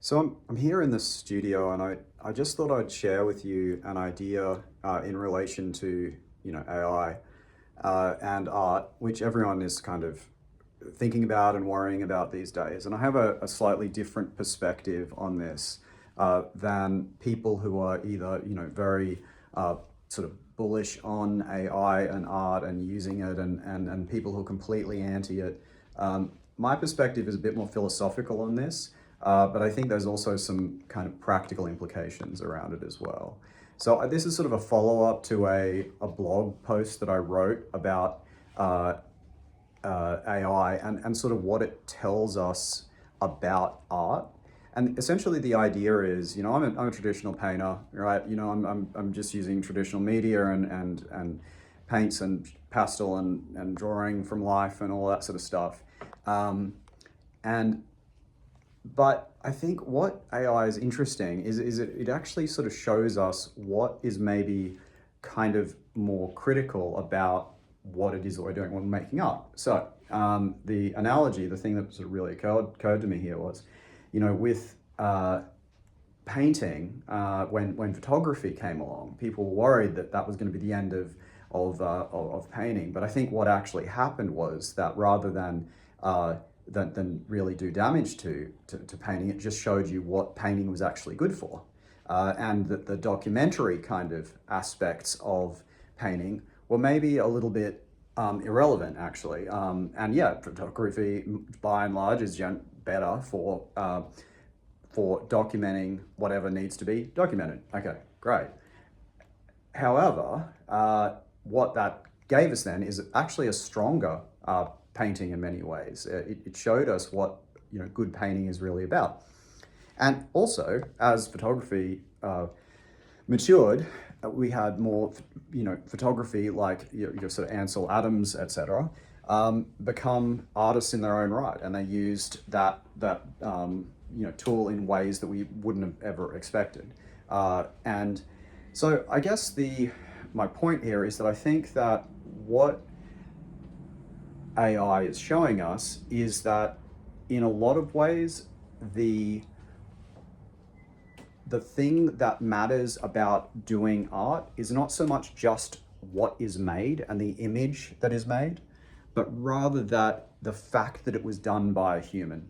So I'm here in the studio, and I just thought I'd share with you an idea in relation to AI and art, which everyone is kind of thinking about and worrying about these days. And I have a slightly different perspective on this than people who are either very sort of bullish on AI and art and using it, and people who are completely anti it. My perspective is a bit more philosophical on this. But I think there's also some kind of practical implications around it as well. So this is sort of a follow-up to a blog post that I wrote about AI and sort of what it tells us about art. And essentially the idea is, I'm a traditional painter, right? I'm just using traditional media and paints and pastel and drawing from life and all that sort of stuff. But I think what AI is interesting is it actually sort of shows us what is maybe kind of more critical about what it is that we're doing when we're making art. So the analogy, the thing that sort of really occurred to me here was, with painting, when photography came along, people were worried that that was going to be the end of painting. But I think what actually happened was that rather than really do damage to painting, it just showed you what painting was actually good for. And that the documentary kind of aspects of painting were maybe a little bit irrelevant, actually. And yeah, photography, by and large, is better for documenting whatever needs to be documented. Okay, great. However, what that gave us then is actually a stronger painting in many ways. It showed us what good painting is really about. And also, as photography matured, we had more photography like your sort of Ansel Adams, etc., become artists in their own right, and they used that tool in ways that we wouldn't have ever expected. And so I guess my point here is that I think that what AI is showing us is that in a lot of ways, the thing that matters about doing art is not so much just what is made and the image that is made, but rather that the fact that it was done by a human,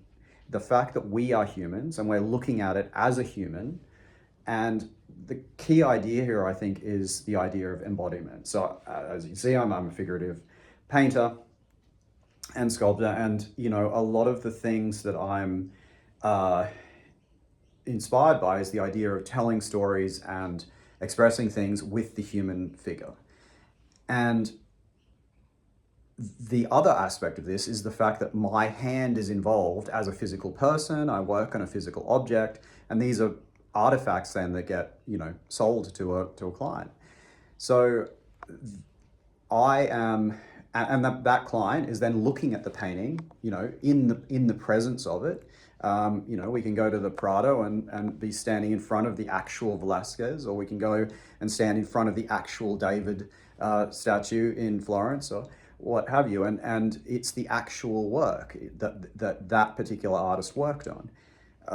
the fact that we are humans and we're looking at it as a human. And the key idea here, I think, is the idea of embodiment. So as you see, I'm a figurative painter and sculptor, and a lot of the things that I'm inspired by is the idea of telling stories and expressing things with the human figure. And the other aspect of this is the fact that my hand is involved as a physical person. I work on a physical object, and these are artifacts then that get sold to a client. So I am, and that client is then looking at the painting, in the presence of it. We can go to the Prado and be standing in front of the actual Velasquez, or we can go and stand in front of the actual David statue in Florence, or what have you. And it's the actual work that particular artist worked on.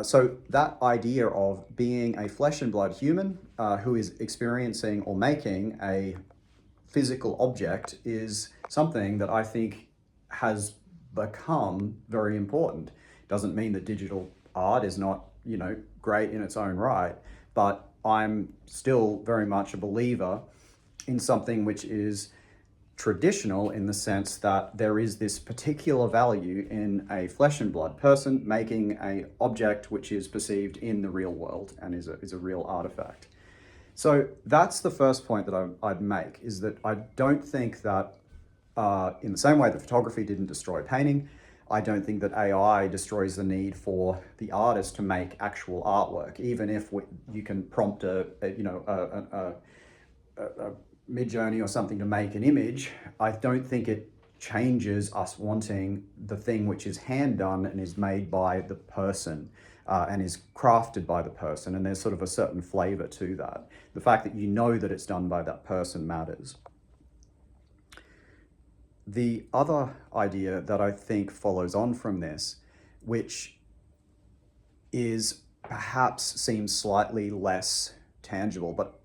So that idea of being a flesh and blood human who is experiencing or making a physical object is something that I think has become very important. Doesn't mean that digital art is not, great in its own right, but I'm still very much a believer in something which is traditional in the sense that there is this particular value in a flesh and blood person making an object which is perceived in the real world and is a real artifact. So that's the first point that I'd make, is that I don't think that in the same way that photography didn't destroy painting, I don't think that AI destroys the need for the artist to make actual artwork, even if you can prompt a Midjourney or something to make an image. I don't think it changes us wanting the thing which is hand done and is made by the person and is crafted by the person, and there's sort of a certain flavor to that. The fact that that it's done by that person matters. The other idea that I think follows on from this, which is perhaps seems slightly less tangible, but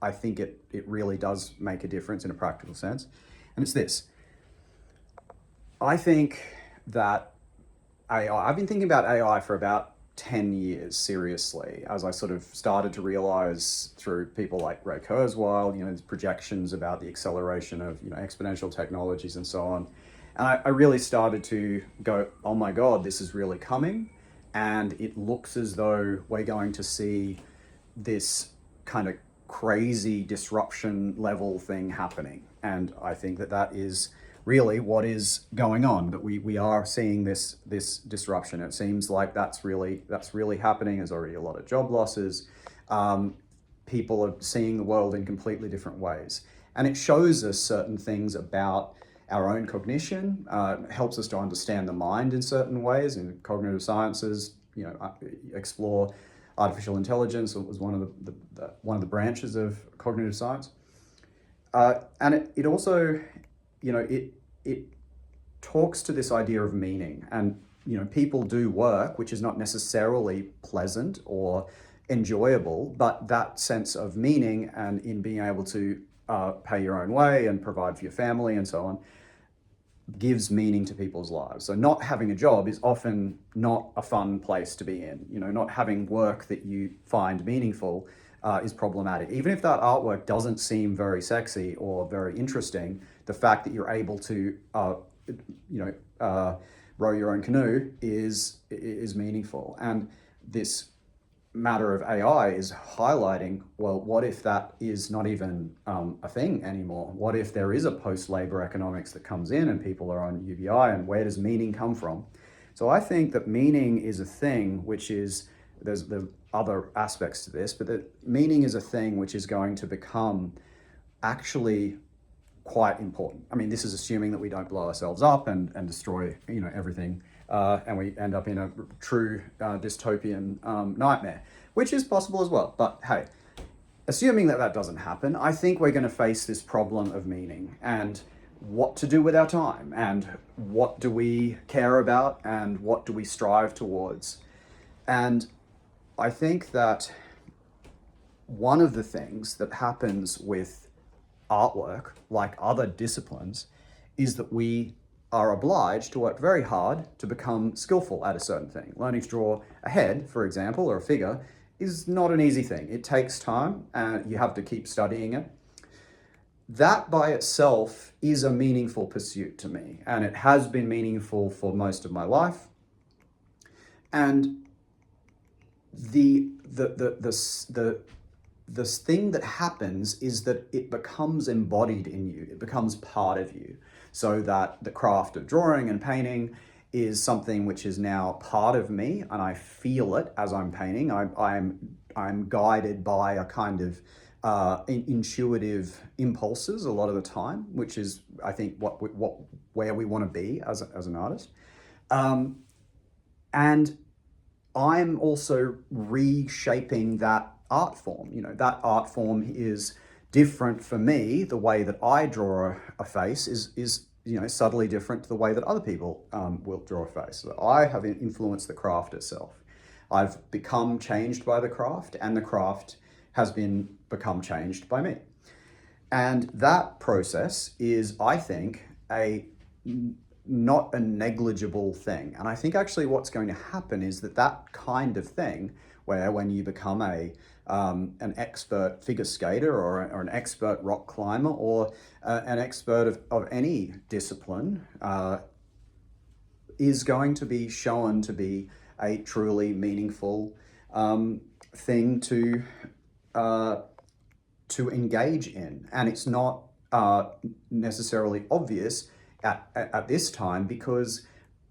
I think it really does make a difference in a practical sense. And it's this. I think that I've been thinking about AI for about 10 years, seriously, as I sort of started to realize through people like Ray Kurzweil, there's projections about the acceleration of, exponential technologies and so on. And I really started to go, oh my God, this is really coming. And it looks as though we're going to see this kind of crazy disruption level thing happening. And I think that that is really what is going on, that we are seeing this disruption. It seems like that's really happening. There's already a lot of job losses. People are seeing the world in completely different ways. And it shows us certain things about our own cognition, helps us to understand the mind in certain ways. In cognitive sciences, explore artificial intelligence. It was one of the branches of cognitive science. And it also, it talks to this idea of meaning. And, people do work which is not necessarily pleasant or enjoyable, but that sense of meaning and in being able to pay your own way and provide for your family and so on gives meaning to people's lives. So not having a job is often not a fun place to be in. Not having work that you find meaningful is problematic. Even if that artwork doesn't seem very sexy or very interesting, the fact that you're able to, row your own canoe is meaningful. And this matter of AI is highlighting, well, what if that is not even a thing anymore? What if there is a post-labor economics that comes in and people are on UBI, and where does meaning come from? So I think that meaning is a thing which is, there's other aspects to this, but that meaning is a thing which is going to become actually quite important. I mean, this is assuming that we don't blow ourselves up and destroy, everything, and we end up in a true dystopian nightmare, which is possible as well. But hey, assuming that doesn't happen, I think we're going to face this problem of meaning and what to do with our time, and what do we care about, and what do we strive towards. And I think that one of the things that happens with artwork, like other disciplines, is that we are obliged to work very hard to become skillful at a certain thing. Learning to draw a head, for example, or a figure, is not an easy thing. It takes time, and you have to keep studying it. That by itself is a meaningful pursuit to me, and it has been meaningful for most of my life. And the thing that happens is that it becomes embodied in you. It becomes part of you, so that the craft of drawing and painting is something which is now part of me, and I feel it as I'm painting. I'm guided by a kind of intuitive impulses a lot of the time, which is, I think, where we want to be as an artist. And I'm also reshaping that art form. That art form is different for me. The way that I draw a face is subtly different to the way that other people will draw a face. So I have influenced the craft itself. I've become changed by the craft, and the craft has become changed by me. And that process is, I think, not a negligible thing. And I think actually what's going to happen is that kind of thing, where when you become an expert figure skater or an expert rock climber or an expert of any discipline, is going to be shown to be a truly meaningful thing to engage in. And it's not necessarily obvious at this time, because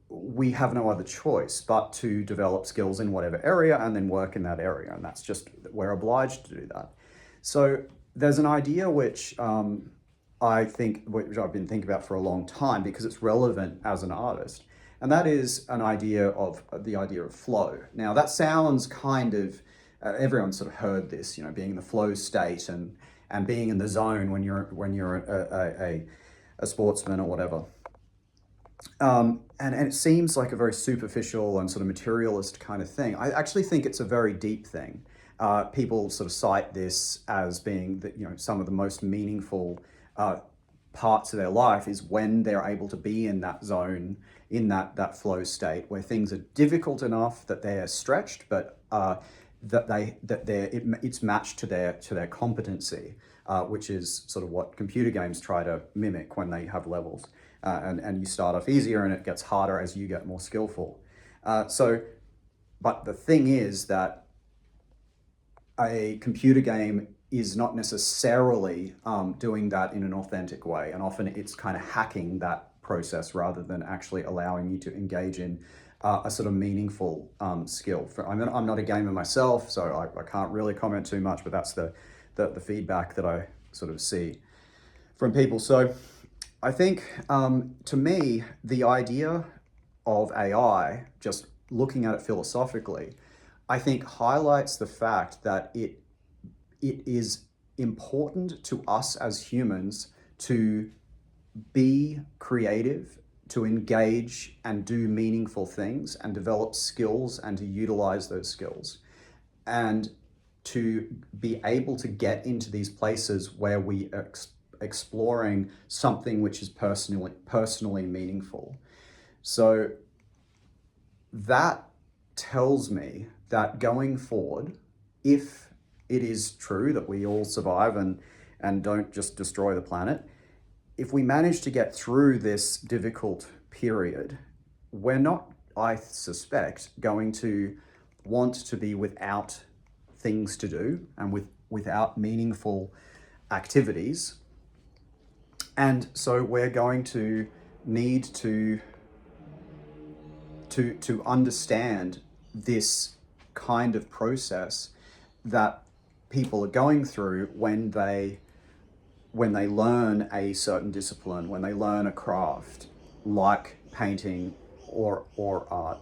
we have no other choice but to develop skills in whatever area and then work in that area. And that's just, we're obliged to do that. So there's an idea which I think, which I've been thinking about for a long time because it's relevant as an artist. And that is the idea of flow. Now that sounds kind of, everyone's sort of heard this, being in the flow state and being in the zone when you're a sportsman or whatever. And it seems like a very superficial and sort of materialist kind of thing. I actually think it's a very deep thing. People sort of cite this as being that, some of the most meaningful parts of their life is when they're able to be in that zone, in that flow state where things are difficult enough that they're stretched, but it's matched to their competency, which is sort of what computer games try to mimic when they have levels. And you start off easier and it gets harder as you get more skillful. But the thing is that a computer game is not necessarily doing that in an authentic way. And often it's kind of hacking that process rather than actually allowing you to engage in a sort of meaningful skill. I'm not a gamer myself, so I can't really comment too much, but that's the feedback that I sort of see from people. So I think, to me, the idea of AI, just looking at it philosophically, I think highlights the fact that it is important to us as humans to be creative, to engage and do meaningful things and develop skills and to utilize those skills. And to be able to get into these places where we are exploring something which is personally meaningful. So that tells me that going forward, if it is true that we all survive and don't just destroy the planet, if we manage to get through this difficult period, we're not, I suspect, going to want to be without things to do and without meaningful activities. And so we're going to need to understand this kind of process that people are going through when they learn a certain discipline, when they learn a craft like painting or art.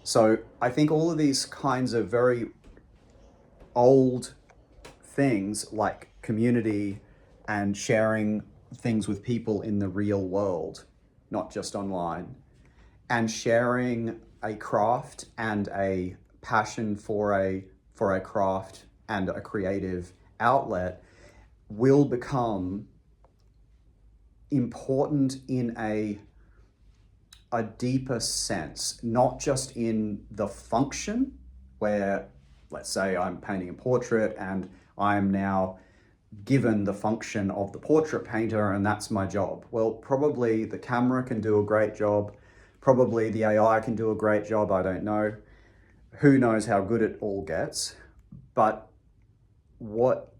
So I think all of these kinds of very old things like community and sharing things with people in the real world, not just online, and sharing a craft and a passion for a craft and a creative outlet will become important in a deeper sense, not just in the function where, let's say I'm painting a portrait and I am now given the function of the portrait painter and that's my job. Well, probably the camera can do a great job. Probably the AI can do a great job. I don't know. Who knows how good it all gets. But what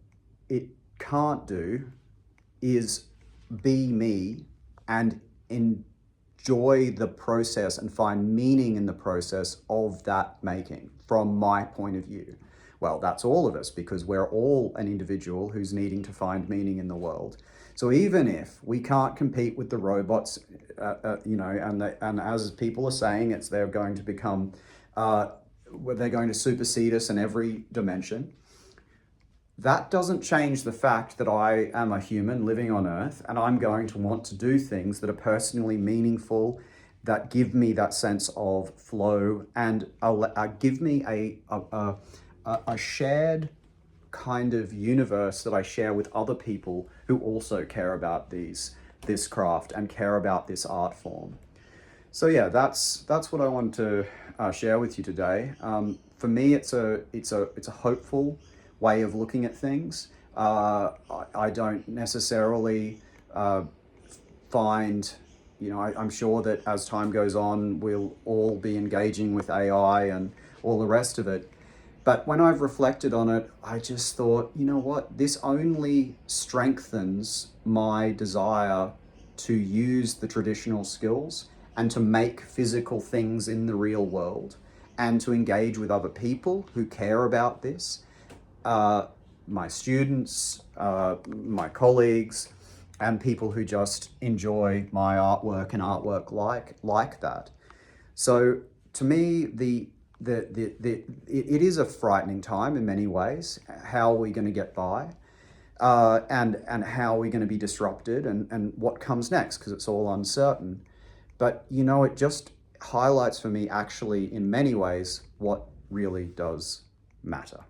it can't do is be me and enjoy the process and find meaning in the process of that making from my point of view. Well, that's all of us, because we're all an individual who's needing to find meaning in the world. So even if we can't compete with the robots, and as people are saying, they're going to become, they're going to supersede us in every dimension. That doesn't change the fact that I am a human living on Earth, and I'm going to want to do things that are personally meaningful, that give me that sense of flow, and give me a shared kind of universe that I share with other people who also care about this craft and care about this art form. So yeah, that's what I want to share with you today. For me, it's a hopeful way of looking at things. I don't necessarily find, I'm sure that as time goes on, we'll all be engaging with AI and all the rest of it. But when I've reflected on it, I just thought, you know what, this only strengthens my desire to use the traditional skills and to make physical things in the real world and to engage with other people who care about this. My students, my colleagues, and people who just enjoy my artwork and artwork like that. So to me, it is a frightening time in many ways. How are we going to get by? And how are we going to be disrupted and what comes next? Because it's all uncertain. But, you know, it just highlights for me actually in many ways what really does matter.